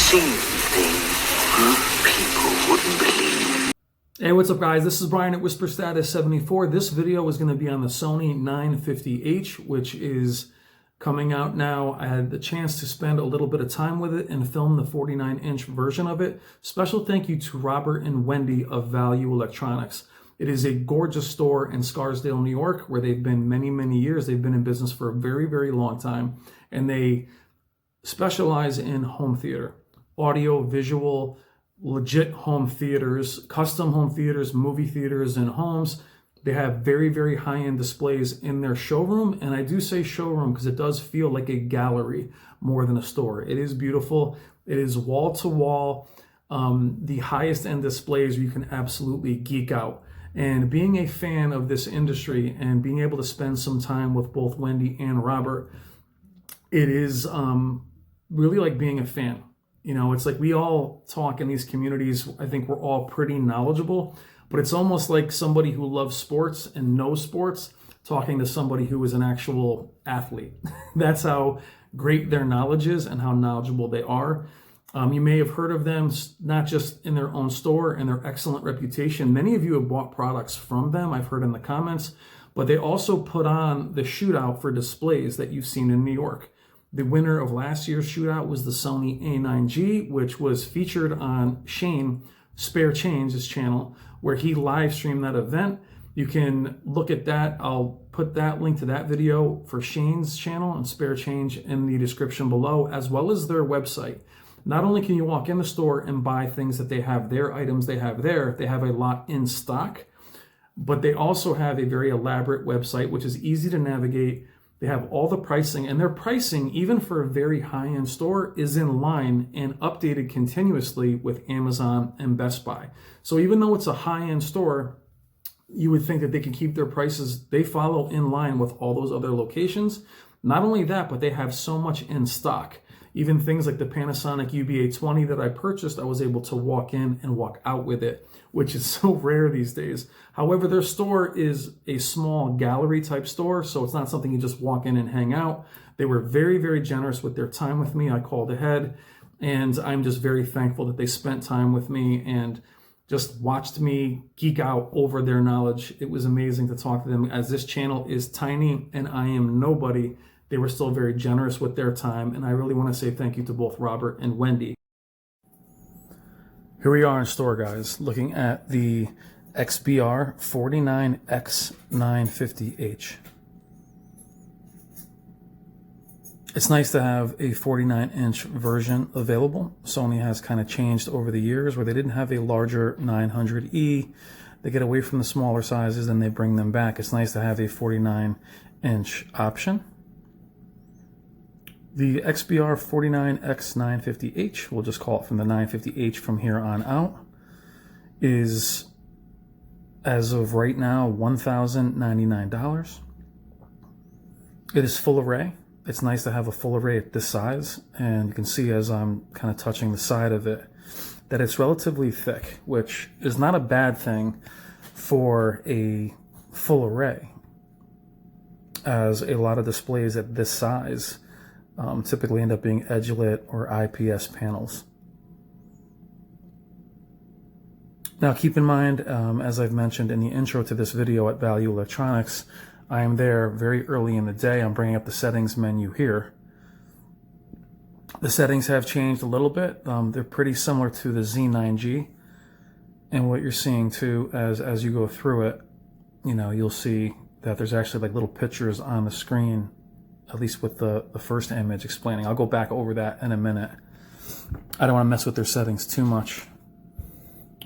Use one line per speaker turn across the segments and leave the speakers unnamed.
seen things people wouldn't believe.
Hey, what's up guys? This is Brian at Whisper Status 74. This video is going to be on the Sony 950H, which is coming out now. I had the chance to spend a little bit of time with it and film the 49-inch version of it. Special thank you to Robert and Wendy of Value Electronics. It is a gorgeous store in Scarsdale, New York, where they've been many years. They've been in business for a very long time, and they specialize in home theater, audio, visual, legit home theaters, custom home theaters, movie theaters, and homes. They have very high-end displays in their showroom, and I do say showroom because it does feel like a gallery more than a store. It is beautiful. It is wall-to-wall, the highest-end displays where you can absolutely geek out. And being a fan of this industry and being able to spend some time with both Wendy and Robert, it is really like being a fan. You know, it's like we all talk in these communities. I think we're all pretty knowledgeable, but it's almost like somebody who loves sports and knows sports talking to somebody who is an actual athlete. That's how great their knowledge is and how knowledgeable they are. You may have heard of them, not just in their own store and their excellent reputation. Many of you have bought products from them, I've heard in the comments, but they also put on the shootout for displays that you've seen in New York. The winner of last year's shootout was the Sony A9G, which was featured on Shane, Spare Change's channel, where he live streamed that event. You can look at that. I'll put that link to that video for Shane's channel and Spare Change in the description below, as well as their website. Not only can you walk in the store and buy things that they have there, items they have there, they have a lot in stock, but they also have a very elaborate website, which is easy to navigate. They have all the pricing, and their pricing, even for a very high-end store, is in line and updated continuously with Amazon and Best Buy. So even though it's a high-end store, you would think that they can keep their prices. They follow in line with all those other locations. Not only that, but they have so much in stock. Even things like the Panasonic UBA20 that I purchased, I was able to walk in and walk out with it, which is so rare these days. However, their store is a small gallery type store, so it's not something you just walk in and hang out. They were very generous with their time with me. I called ahead, and I'm just very thankful that they spent time with me and just watched me geek out over their knowledge. It was amazing to talk to them. As this channel is tiny and I am nobody, they were still very generous with their time, and I really want to say thank you to both Robert and Wendy. Here we are in store, guys, looking at the XBR 49 X950H. It's nice to have a 49-inch version available. Sony has kind of changed over the years where they didn't have a larger 900E. They get away from the smaller sizes and they bring them back. It's nice to have a 49-inch option. The XBR 49 X950H, we'll just call it from the 950H from here on out, is, as of right now, $1,099. It is full array. It's nice to have a full array at this size, and you can see as I'm kind of touching the side of it that it's relatively thick, which is not a bad thing for a full array, as a lot of displays at this size typically end up being edge-lit or IPS panels. Now keep in mind, as I've mentioned in the intro to this video at Value Electronics, I am there very early in the day. I'm bringing up the settings menu here. The settings have changed a little bit. They're pretty similar to the Z9G. And what you're seeing too, as you go through it, you know, you'll see that there's actually like little pictures on the screen, at least with the first image explaining. I'll go back over that in a minute. I don't want to mess with their settings too much.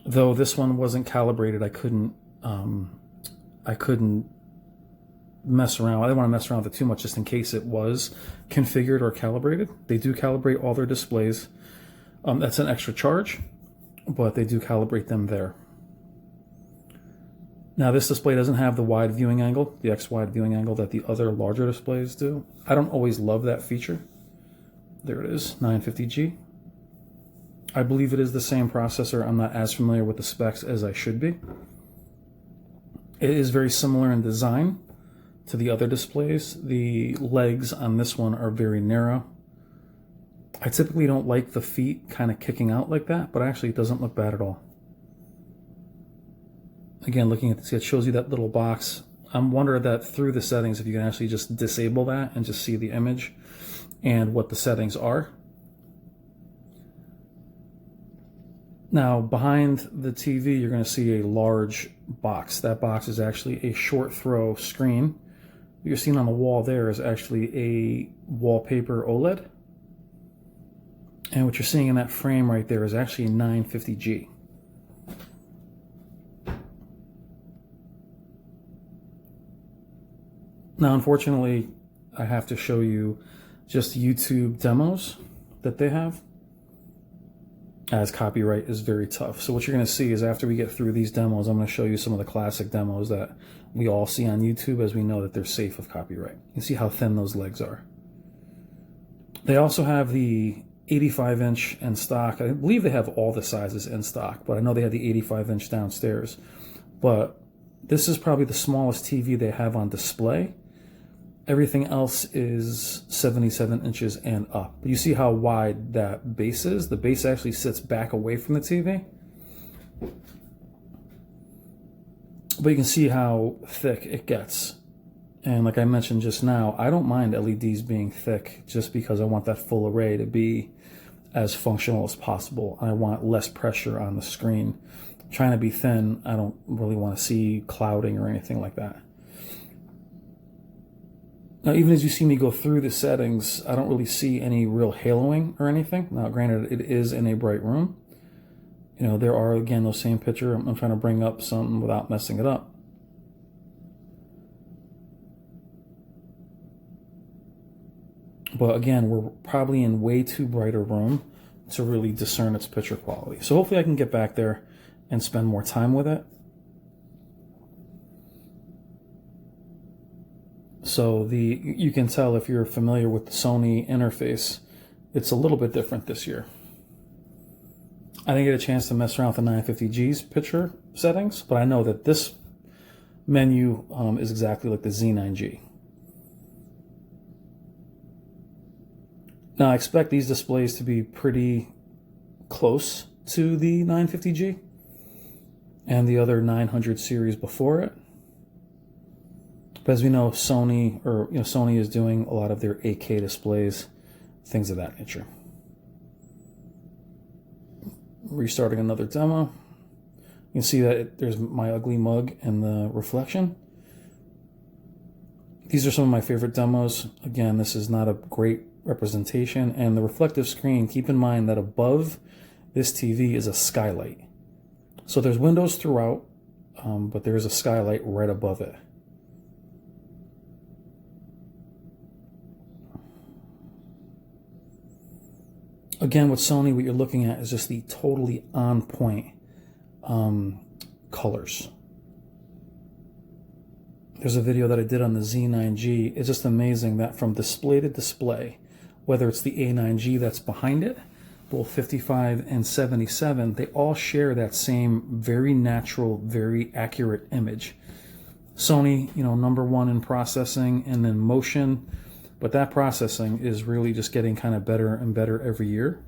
Though this one wasn't calibrated, I couldn't mess around. I didn't want to mess around with it too much just in case it was configured or calibrated. They do calibrate all their displays. That's an extra charge, but they do calibrate them there. Now this display doesn't have the wide viewing angle, the X wide viewing angle that the other larger displays do. I don't always love that feature. There it is, 950G. I believe it is the same processor. I'm not as familiar with the specs as I should be. It is very similar in design to the other displays. The legs on this one are very narrow. I typically don't like the feet kind of kicking out like that, but actually it doesn't look bad at all. Again, looking at this, it shows you that little box. I'm wondering that through the settings, if you can actually just disable that and just see the image and what the settings are. Now, behind the TV, you're going to see a large box. That box is actually a short throw screen. What you're seeing on the wall there is actually a wallpaper OLED. And what you're seeing in that frame right there is actually a 950G. Now, unfortunately, I have to show you just YouTube demos that they have, as copyright is very tough. So what you're going to see is after we get through these demos, I'm going to show you some of the classic demos that we all see on YouTube, as we know that they're safe of copyright. You can see how thin those legs are. They also have the 85-inch in stock. I believe they have all the sizes in stock, but I know they have the 85-inch downstairs. But this is probably the smallest TV they have on display. Everything else is 77 inches and up. But you see how wide that base is? The base actually sits back away from the TV. But you can see how thick it gets. And like I mentioned just now, I don't mind LEDs being thick just because I want that full array to be as functional as possible. I want less pressure on the screen. Trying to be thin, I don't really want to see clouding or anything like that. Now, even as you see me go through the settings, I don't really see any real haloing or anything. Now, granted, it is in a bright room. You know, there are, again, those same picture. I'm trying to bring up something without messing it up. But again, we're probably in way too bright a room to really discern its picture quality. So hopefully I can get back there and spend more time with it. So you can tell if you're familiar with the Sony interface, it's a little bit different this year. I didn't get a chance to mess around with the 950G's picture settings, but I know that this menu is exactly like the Z9G. Now I expect these displays to be pretty close to the 950G and the other 900 series before it. But as we know, Sony is doing a lot of their 8K displays, things of that nature. Restarting another demo. You can see that there's my ugly mug and the reflection. These are some of my favorite demos. Again, this is not a great representation. And the reflective screen, keep in mind that above this TV is a skylight. So there's windows throughout, but there is a skylight right above it. Again, with Sony, what you're looking at is just the totally on-point colors. There's a video that I did on the Z9G. It's just amazing that from display to display, whether it's the A9G that's behind it, both 55 and 77, they all share that same very natural, very accurate image. Sony, #1 in processing and then motion. But that processing is really just getting kind of better and better every year.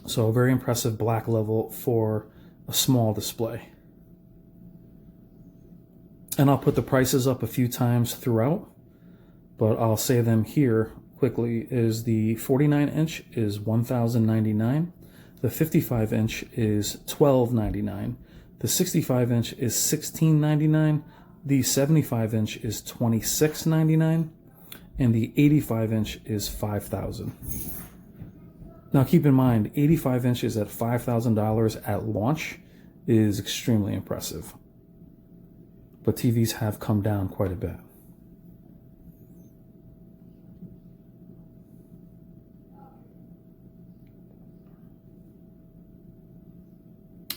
So a very impressive black level for a small display. And I'll put the prices up a few times throughout, but I'll say them here quickly. Is the 49-inch is $1,099. The 55-inch is $1,299. The 65-inch is $1,699, the 75-inch is $2,699, and the 85-inch is $5,000. Now keep in mind, 85 inches at $5,000 at launch is extremely impressive. But TVs have come down quite a bit.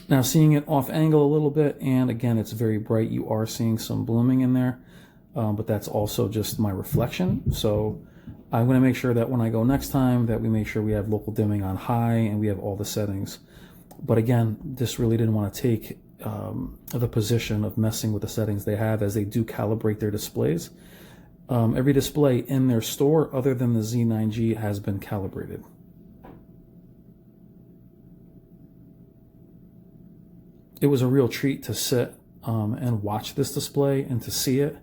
Now seeing it off angle a little bit, and again, it's very bright. You are seeing some blooming in there, but that's also just my reflection. So I'm going to make sure that when I go next time that we make sure we have local dimming on high and we have all the settings. But again, this really didn't want to take the position of messing with the settings they have, as they do calibrate their displays. every display in their store other than the Z9G has been calibrated. It was a real treat to sit and watch this display and to see it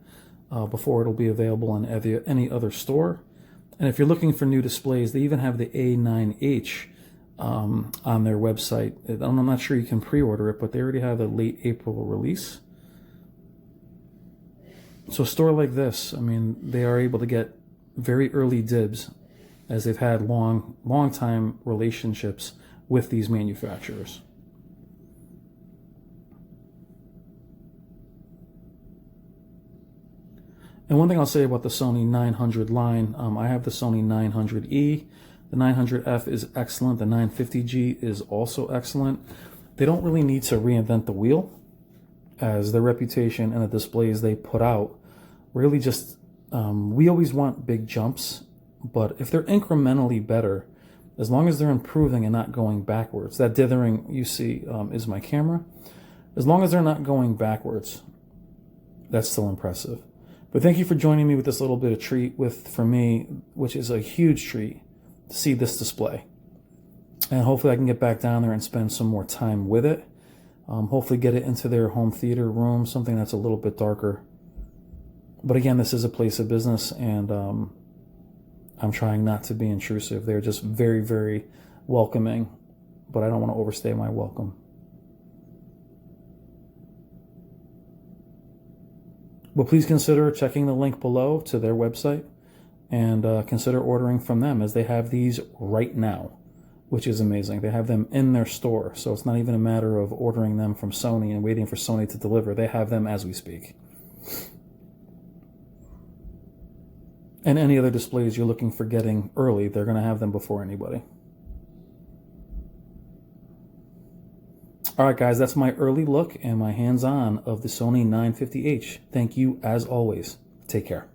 before it'll be available in any other store. And if you're looking for new displays, they even have the A9H on their website. I'm not sure you can pre-order it, but they already have a late April release. So a store like this, I mean, they are able to get very early dibs as they've had long time relationships with these manufacturers. And one thing I'll say about the Sony 900 line, I have the Sony 900E. The 900F is excellent. The 950G is also excellent. They don't really need to reinvent the wheel, as their reputation and the displays they put out really just, we always want big jumps, but if they're incrementally better, as long as they're improving and not going backwards, that dithering you see is my camera, as long as they're not going backwards, that's still impressive. But thank you for joining me with this little bit of treat for me, which is a huge treat to see this display. And hopefully I can get back down there and spend some more time with it. Hopefully get it into their home theater room, something that's a little bit darker. But again, this is a place of business, and I'm trying not to be intrusive. They're just very, very welcoming, but I don't want to overstay my welcome. Well, please consider checking the link below to their website and consider ordering from them, as they have these right now, which is amazing. They have them in their store, so it's not even a matter of ordering them from Sony and waiting for Sony to deliver. They have them as we speak. And any other displays you're looking for getting early, they're going to have them before anybody. All right, guys, that's my early look and my hands-on of the Sony 950H. Thank you, as always. Take care.